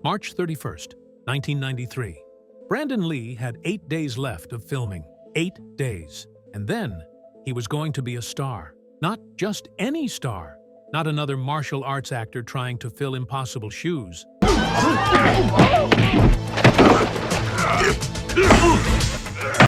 March 31st, 1993. Brandon Lee had 8 days left of filming. 8 days. And then he was going to be a star. Not just any star. Not another martial arts actor trying to fill impossible shoes.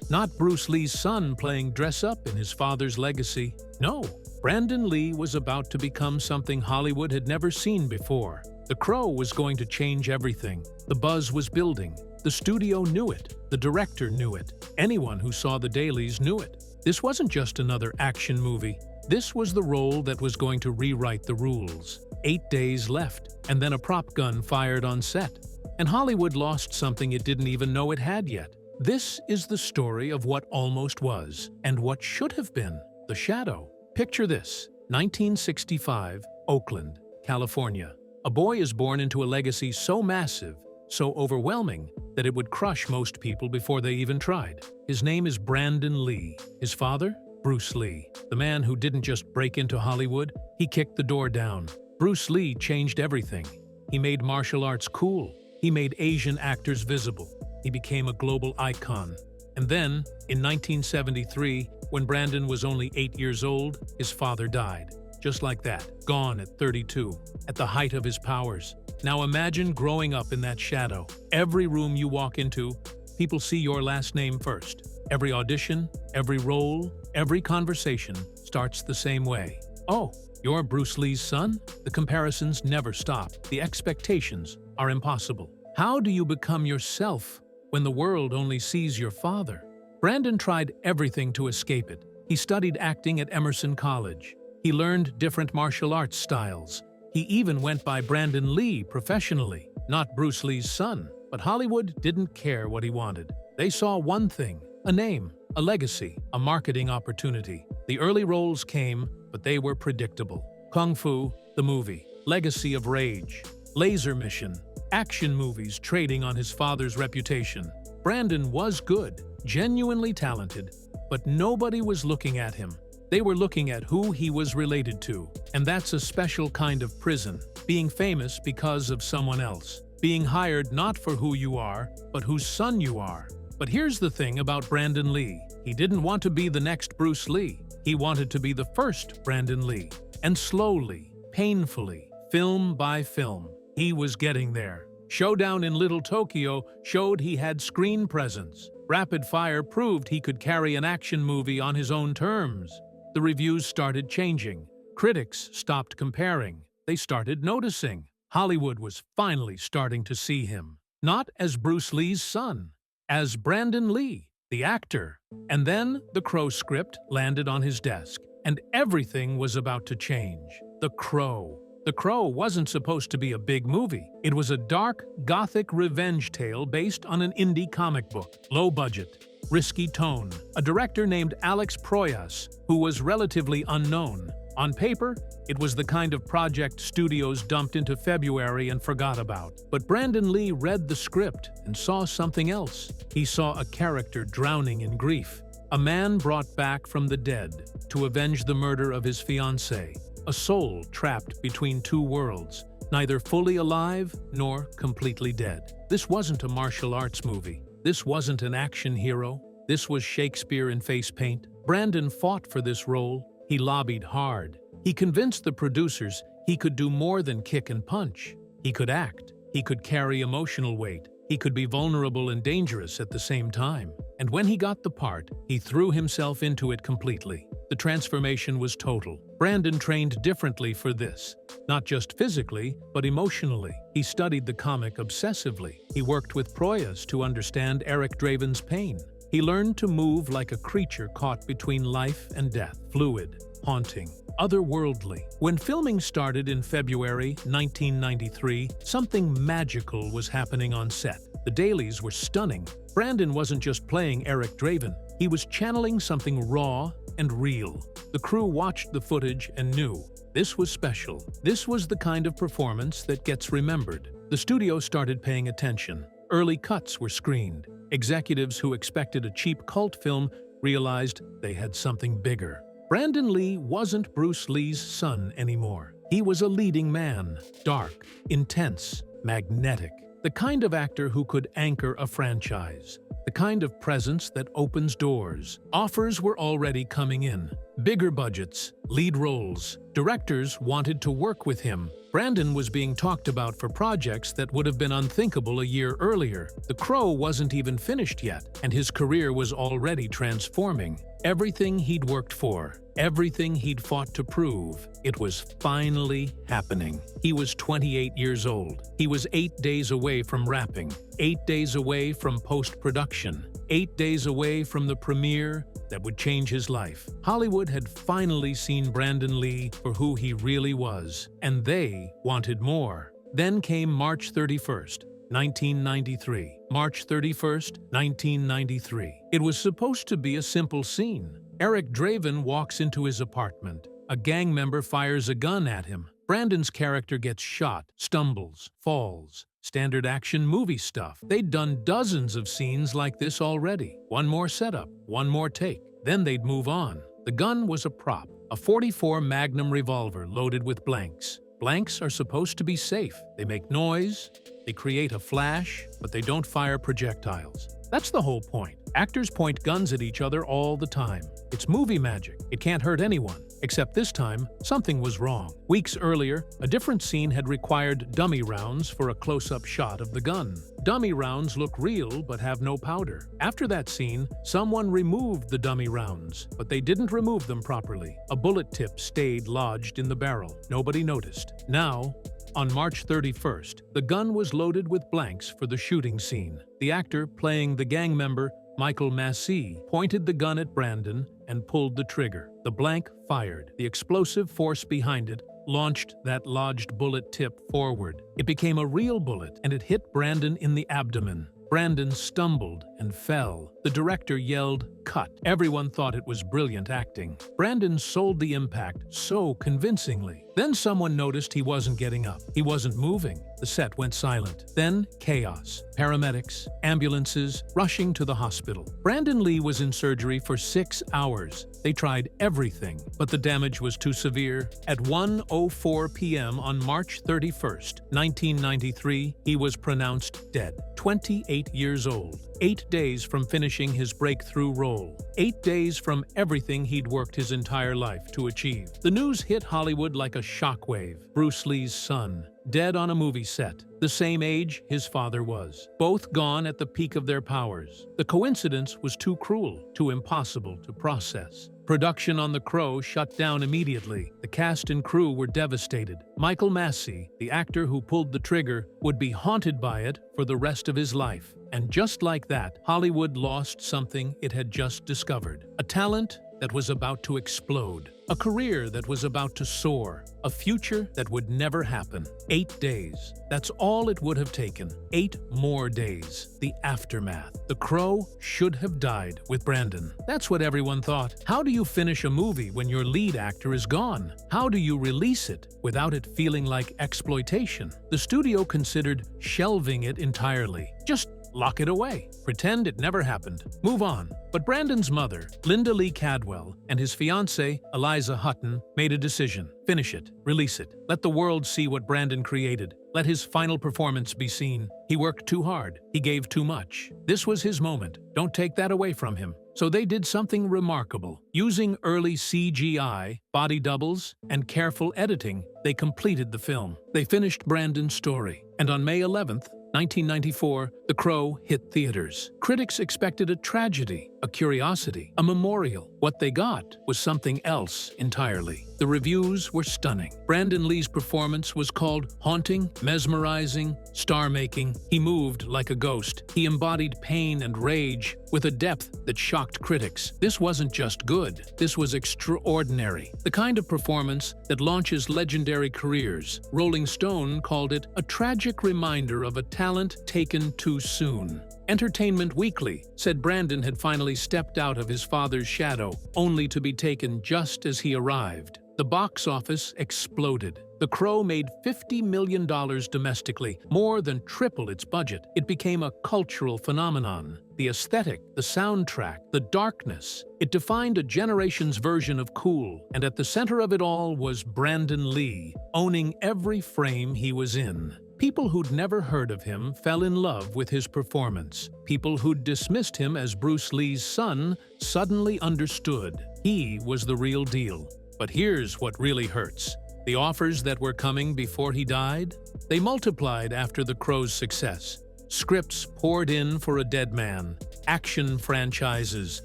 Not Bruce Lee's son playing dress-up in his father's legacy. No, Brandon Lee was about to become something Hollywood had never seen before. The Crow was going to change everything. The buzz was building. The studio knew it. The director knew it. Anyone who saw the dailies knew it. This wasn't just another action movie. This was the role that was going to rewrite the rules. 8 days left, and then a prop gun fired on set. And Hollywood lost something it didn't even know it had yet. This is the story of what almost was, and what should have been, The Shadow. Picture this: 1965, Oakland, California. A boy is born into a legacy so massive, so overwhelming, that it would crush most people before they even tried. His name is Brandon Lee. His father? Bruce Lee. The man who didn't just break into Hollywood, he kicked the door down. Bruce Lee changed everything. He made martial arts cool. He made Asian actors visible. He became a global icon. And then, in 1973, when Brandon was only 8 years old, his father died. Just like that, gone at 32, at the height of his powers. Now imagine growing up in that shadow. Every room you walk into, people see your last name first. Every audition, every role, every conversation starts the same way. Oh, you're Bruce Lee's son? The comparisons never stop. The expectations are impossible. How do you become yourself when the world only sees your father? Brandon tried everything to escape it. He studied acting at Emerson College. He learned different martial arts styles. He even went by Brandon Lee professionally, not Bruce Lee's son. But Hollywood didn't care what he wanted. They saw one thing: a name, a legacy, a marketing opportunity. The early roles came, but they were predictable. Kung Fu, the movie, Legacy of Rage, Laser Mission, action movies trading on his father's reputation. Brandon was good, genuinely talented, but nobody was looking at him. They were looking at who he was related to. And that's a special kind of prison, being famous because of someone else. Being hired not for who you are, but whose son you are. But here's the thing about Brandon Lee. He didn't want to be the next Bruce Lee. He wanted to be the first Brandon Lee. And slowly, painfully, film by film, he was getting there. Showdown in Little Tokyo showed he had screen presence. Rapid Fire proved he could carry an action movie on his own terms. The reviews started changing. Critics stopped comparing. They started noticing. Hollywood was finally starting to see him. Not as Bruce Lee's son, as Brandon Lee, the actor. And then the Crow script landed on his desk, and everything was about to change. The Crow. The Crow wasn't supposed to be a big movie. It was a dark, gothic revenge tale based on an indie comic book. Low budget, risky tone. A director named Alex Proyas, who was relatively unknown. On paper, it was the kind of project studios dumped into February and forgot about. But Brandon Lee read the script and saw something else. He saw a character drowning in grief. A man brought back from the dead to avenge the murder of his fiancée. A soul trapped between two worlds, neither fully alive nor completely dead. This wasn't a martial arts movie. This wasn't an action hero. This was Shakespeare in face paint. Brandon fought for this role. He lobbied hard. He convinced the producers he could do more than kick and punch. He could act. He could carry emotional weight. He could be vulnerable and dangerous at the same time. And when he got the part, he threw himself into it completely. The transformation was total. Brandon trained differently for this. Not just physically, but emotionally. He studied the comic obsessively. He worked with Proyas to understand Eric Draven's pain. He learned to move like a creature caught between life and death, fluid, haunting, otherworldly. When filming started in February 1993, something magical was happening on set. The dailies were stunning. Brandon wasn't just playing Eric Draven. He was channeling something raw and real. The crew watched the footage and knew this was special. This was the kind of performance that gets remembered. The studio started paying attention. Early cuts were screened. Executives who expected a cheap cult film realized they had something bigger. Brandon Lee wasn't Bruce Lee's son anymore. He was a leading man, dark, intense, magnetic. The kind of actor who could anchor a franchise. The kind of presence that opens doors. Offers were already coming in. Bigger budgets, lead roles. Directors wanted to work with him. Brandon was being talked about for projects that would have been unthinkable a year earlier. The Crow wasn't even finished yet, and his career was already transforming. Everything he'd worked for, everything he'd fought to prove, it was finally happening. He was 28 years old. He was 8 days away from wrapping, 8 days away from post-production, 8 days away from the premiere that would change his life. Hollywood had finally seen Brandon Lee for who he really was, and they wanted more. Then came March 31st, 1993. March 31st, 1993. It was supposed to be a simple scene. Eric Draven walks into his apartment. A gang member fires a gun at him. Brandon's character gets shot, stumbles, falls. Standard action movie stuff. They'd done dozens of scenes like this already. One more setup, one more take. Then they'd move on. The gun was a prop, a .44 Magnum revolver loaded with blanks. Blanks are supposed to be safe. They make noise, they create a flash, but they don't fire projectiles. That's the whole point. Actors point guns at each other all the time. It's movie magic. It can't hurt anyone. Except this time, something was wrong. Weeks earlier, a different scene had required dummy rounds for a close-up shot of the gun. Dummy rounds look real but have no powder. After that scene, someone removed the dummy rounds, but they didn't remove them properly. A bullet tip stayed lodged in the barrel. Nobody noticed. Now, on March 31st, the gun was loaded with blanks for the shooting scene. The actor playing the gang member, Michael Massey, pointed the gun at Brandon and pulled the trigger. The blank fired. The explosive force behind it launched that lodged bullet tip forward. It became a real bullet, and it hit Brandon in the abdomen. Brandon stumbled and fell. The director yelled, "Cut." Everyone thought it was brilliant acting. Brandon sold the impact so convincingly. Then someone noticed he wasn't getting up. He wasn't moving. The set went silent. Then chaos. Paramedics, ambulances, rushing to the hospital. Brandon Lee was in surgery for 6 hours. They tried everything, but the damage was too severe. At 1:04 p.m. on March 31st, 1993, he was pronounced dead. 28 years old. 8 days from finishing his breakthrough role. 8 days from everything he'd worked his entire life to achieve. The news hit Hollywood like a shockwave. Bruce Lee's son, dead on a movie set, the same age his father was. Both gone at the peak of their powers. The coincidence was too cruel, too impossible to process. Production on The Crow shut down immediately. The cast and crew were devastated. Michael Massey, the actor who pulled the trigger, would be haunted by it for the rest of his life. And just like that, Hollywood lost something it had just discovered. A talent that was about to explode. A career that was about to soar. A future that would never happen. 8 days. That's all it would have taken. 8 more days. The aftermath. The Crow should have died with Brandon. That's what everyone thought. How do you finish a movie when your lead actor is gone? How do you release it without it feeling like exploitation? The studio considered shelving it entirely. Just lock it away. Pretend it never happened. Move on. But Brandon's mother, Linda Lee Cadwell, and his fiancée, Eliza Hutton, made a decision. Finish it. Release it. Let the world see what Brandon created. Let his final performance be seen. He worked too hard. He gave too much. This was his moment. Don't take that away from him. So they did something remarkable. Using early CGI, body doubles, and careful editing, they completed the film. They finished Brandon's story. And on May 11th, 1994, The Crow hit theaters. Critics expected a tragedy, a curiosity, a memorial. What they got was something else entirely. The reviews were stunning. Brandon Lee's performance was called haunting, mesmerizing, star-making. He moved like a ghost. He embodied pain and rage with a depth that shocked critics. This wasn't just good. This was extraordinary. The kind of performance that launches legendary careers. Rolling Stone called it a tragic reminder of a talent taken too soon. Entertainment Weekly said Brandon had finally stepped out of his father's shadow, only to be taken just as he arrived. The box office exploded. The Crow made $50 million domestically, more than triple its budget. It became a cultural phenomenon. The aesthetic, the soundtrack, the darkness. It defined a generation's version of cool, and at the center of it all was Brandon Lee, owning every frame he was in. People who'd never heard of him fell in love with his performance. People who'd dismissed him as Bruce Lee's son suddenly understood he was the real deal. But here's what really hurts. The offers that were coming before he died? They multiplied after The Crow's success. Scripts poured in for a dead man, action franchises,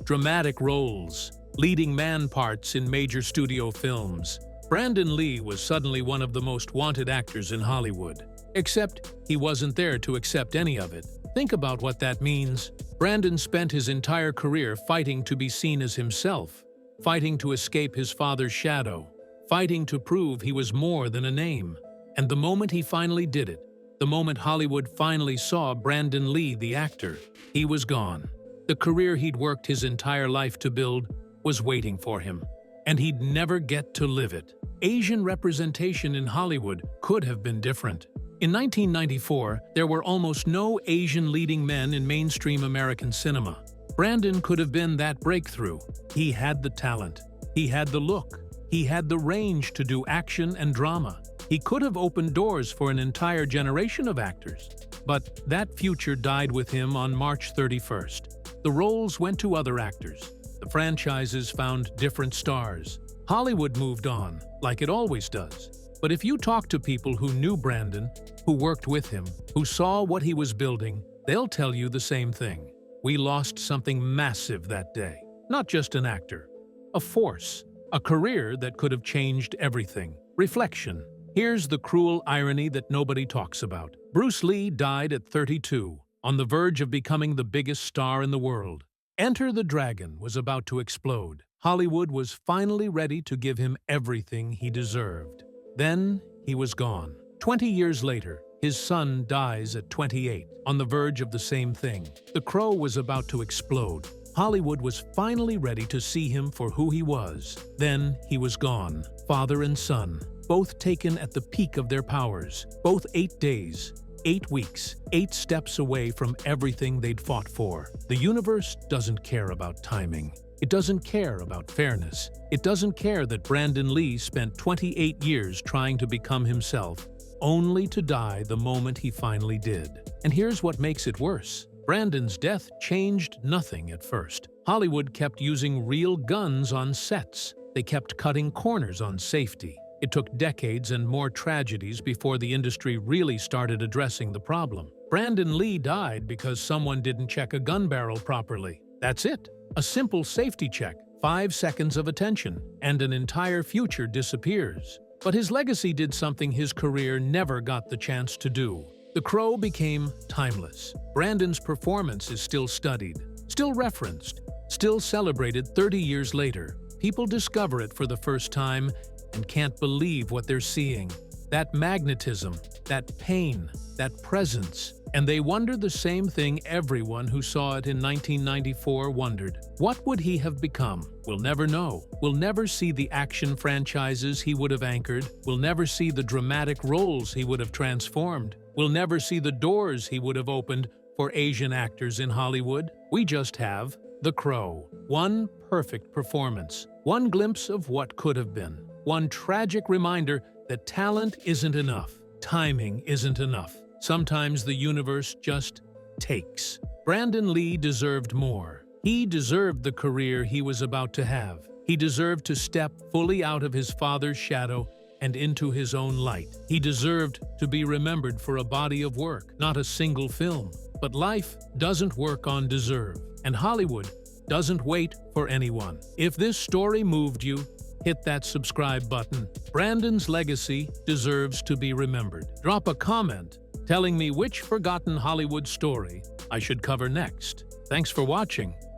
dramatic roles, leading man parts in major studio films. Brandon Lee was suddenly one of the most wanted actors in Hollywood. Except he wasn't there to accept any of it. Think about what that means. Brandon spent his entire career fighting to be seen as himself, fighting to escape his father's shadow, fighting to prove he was more than a name. And the moment he finally did it, the moment Hollywood finally saw Brandon Lee the actor, he was gone. The career he'd worked his entire life to build was waiting for him, and he'd never get to live it. Asian representation in Hollywood could have been different. In 1994, there were almost no Asian leading men in mainstream American cinema. Brandon could have been that breakthrough. He had the talent. He had the look. He had the range to do action and drama. He could have opened doors for an entire generation of actors. But that future died with him on March 31st. The roles went to other actors. The franchises found different stars. Hollywood moved on, like it always does. But if you talk to people who knew Brandon, who worked with him, who saw what he was building, they'll tell you the same thing. We lost something massive that day. Not just an actor. A force. A career that could have changed everything. Reflection. Here's the cruel irony that nobody talks about. Bruce Lee died at 32, on the verge of becoming the biggest star in the world. Enter the Dragon was about to explode. Hollywood was finally ready to give him everything he deserved. Then he was gone. 20 years later, his son dies at 28, on the verge of the same thing. The Crow was about to explode. Hollywood was finally ready to see him for who he was. Then he was gone. Father and son, both taken at the peak of their powers. Both 8 days, 8 weeks, 8 steps away from everything they'd fought for. The universe doesn't care about timing. It doesn't care about fairness. It doesn't care that Brandon Lee spent 28 years trying to become himself, only to die the moment he finally did. And here's what makes it worse. Brandon's death changed nothing at first. Hollywood kept using real guns on sets. They kept cutting corners on safety. It took decades and more tragedies before the industry really started addressing the problem. Brandon Lee died because someone didn't check a gun barrel properly. That's it. A simple safety check, 5 seconds of attention, and an entire future disappears. But his legacy did something his career never got the chance to do. The Crow became timeless. Brandon's performance is still studied, still referenced, still celebrated 30 years later. People discover it for the first time and can't believe what they're seeing. That magnetism, that pain, that presence. And they wonder the same thing everyone who saw it in 1994 wondered. What would he have become? We'll never know. We'll never see the action franchises he would have anchored. We'll never see the dramatic roles he would have transformed. We'll never see the doors he would have opened for Asian actors in Hollywood. We just have The Crow. One perfect performance. One glimpse of what could have been. One tragic reminder that talent isn't enough. Timing isn't enough. Sometimes the universe just takes. Brandon Lee deserved more. He deserved the career he was about to have. He deserved to step fully out of his father's shadow and into his own light. He deserved to be remembered for a body of work, not a single film. But life doesn't work on deserve, and Hollywood doesn't wait for anyone. If this story moved you, hit that subscribe button. Brandon's legacy deserves to be remembered. Drop a comment telling me which forgotten Hollywood story I should cover next. Thanks for watching.